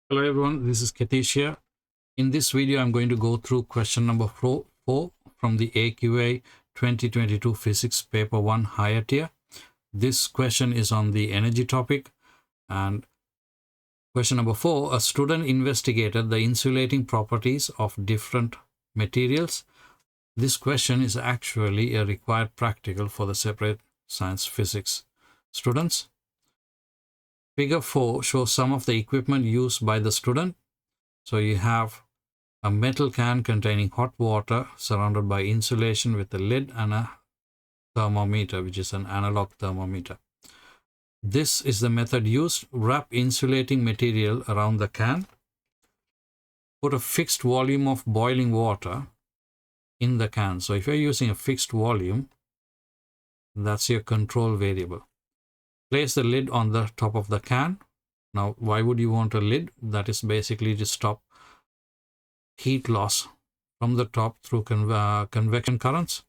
Hello everyone, this is Katish here. In this video, I'm going to go through question number 4 from the AQA 2022 Physics Paper 1 higher tier. This question is on the energy topic, and question number 4, a student investigated the insulating properties of different materials. This question is actually a required practical for the separate science physics students. Figure 4 shows some of the equipment used by the student. So you have a metal can containing hot water surrounded by insulation with a lid and a thermometer, which is an analog thermometer. This is the method used. Wrap insulating material around the can. Put a fixed volume of boiling water in the can. So if you're using a fixed volume, that's your control variable. Place the lid on the top of the can. Now, why would you want a lid? That is basically to stop heat loss from the top through convection currents.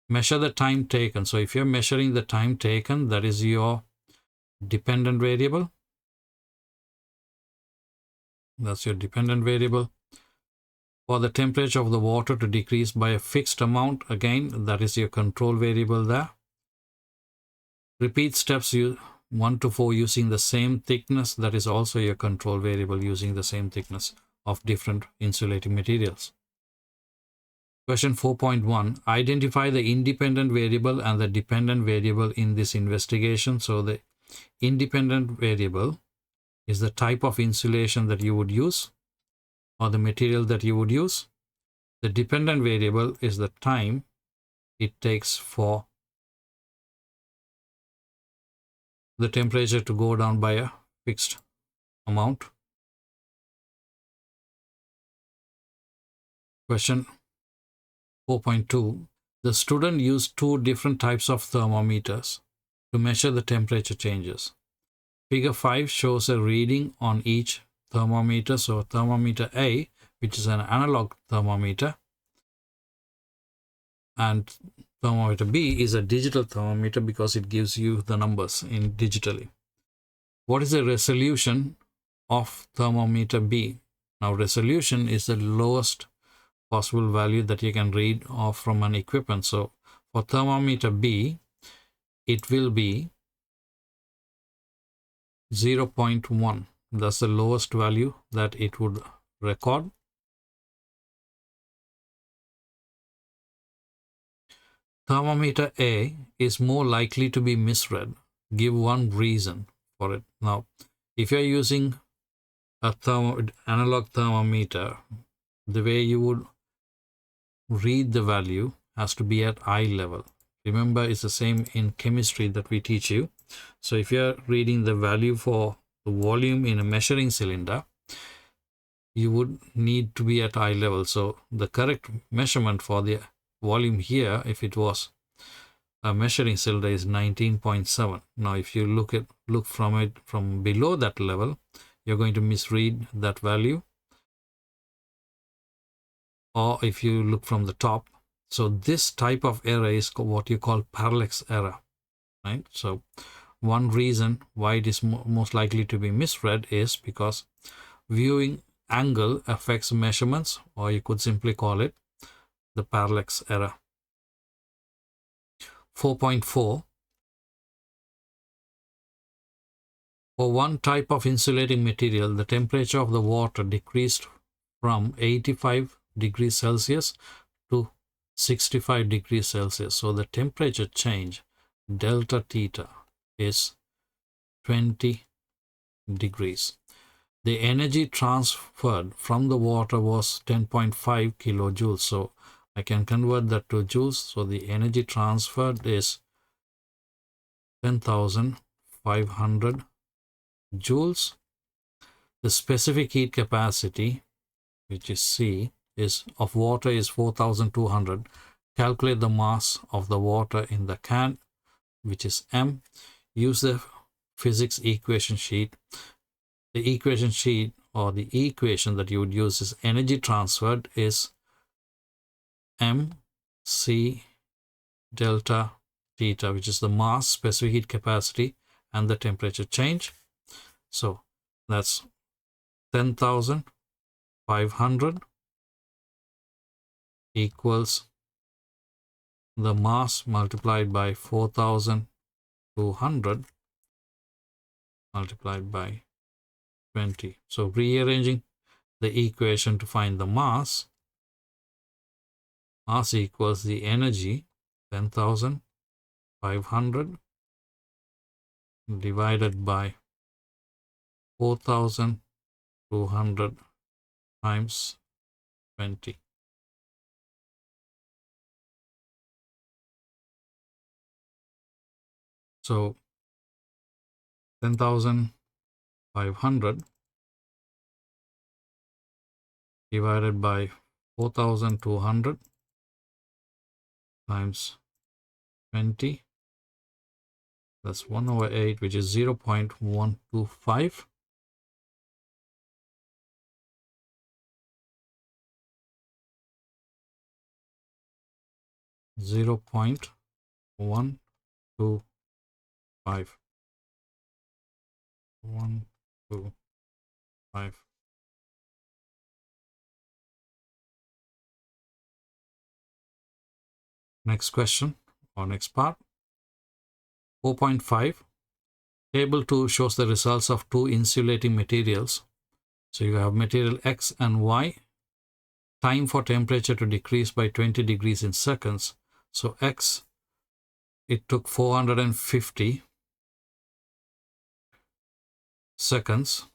Measure the time taken. So if you're measuring the time taken, that is your dependent variable. That's your dependent variable. For the temperature of the water to decrease by a fixed amount, again, that is your control variable there. Repeat steps 1 to 4 using the same thickness. That is also your control variable, using the same thickness of different insulating materials. Question 4.1, identify the independent variable and the dependent variable in this investigation. So the independent variable is the type of insulation that you would use or the material that you would use. The dependent variable is the time it takes for the temperature to go down by a fixed amount. Question 4.2, the student used 2 different types of thermometers to measure the temperature changes. Figure 5 shows a reading on each thermometer. So thermometer A, which is an analog thermometer, and thermometer B is a digital thermometer because it gives you the numbers in digitally. What is the resolution of thermometer B? Now, resolution is the lowest possible value that you can read off from an equipment. So for thermometer B, it will be 0.1. That's the lowest value that it would record. Thermometer A is more likely to be misread. Give one reason for it. Now, if you're using a analog thermometer, the way you would read the value has to be at eye level. Remember, it's the same in chemistry that we teach you. So if you're reading the value for the volume in a measuring cylinder, you would need to be at eye level. So the correct measurement for the volume here, if it was a measuring cylinder, is 19.7. Now if you look from below that level, you're going to misread that value. Or if you look from the top. So this type of error is what you call parallax error, right? So one reason why it is most likely to be misread is because viewing angle affects measurements, or you could simply call it the parallax error. 4.4, for one type of insulating material, the temperature of the water decreased from 85 degrees Celsius to 65 degrees Celsius. So the temperature change, delta theta, is 20 degrees. The energy transferred from the water was 10.5 kilojoules. So I can convert that to joules. So the energy transferred is 10,500 joules. The specific heat capacity, which is C, of water is 4,200. Calculate the mass of the water in the can, which is M. Use the physics equation sheet. The equation sheet, or the equation that you would use, is energy transferred is mc delta theta, which is the mass, specific heat capacity, and the temperature change. So that's 10,500 equals the mass multiplied by 4,200 multiplied by 20. So rearranging the equation to find the mass equals the energy 10,500 divided by 4,200 times 20. So 10,500 divided by 4,200 times 20. That's 1/8, which is 0.125. Zero point 125. 125. Next question or next part. 4.5. Table 2 shows the results of two insulating materials. So you have material X and Y. Time for temperature to decrease by 20 degrees in seconds. So X, it took 450 seconds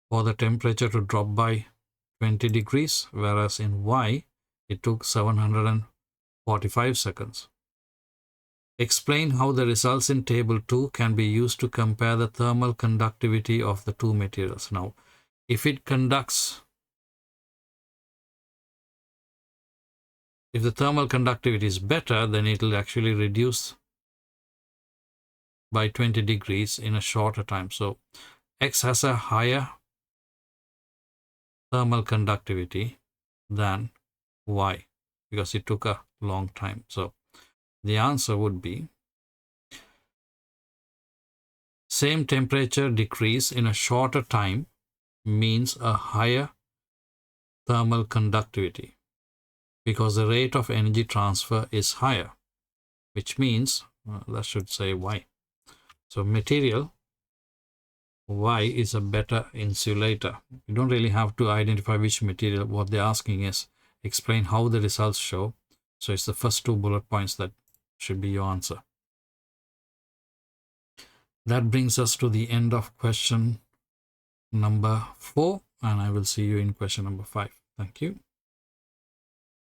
for the temperature to drop by 20 degrees, whereas in Y, it took 745 seconds. Explain how the results in table 2 can be used to compare the thermal conductivity of the two materials. Now, if it conducts, if the thermal conductivity is better, then it will actually reduce by 20 degrees in a shorter time. So X has a higher thermal conductivity than Y because it took a long time. So the answer would be same temperature decrease in a shorter time means a higher thermal conductivity because the rate of energy transfer is higher, which means that should say Y. So material Y is a better insulator. You don't really have to identify which material. What they're asking is explain how the results show. So it's the first two bullet points that should be your answer. That brings us to the end of question number 4, and I will see you in question number 5. Thank you.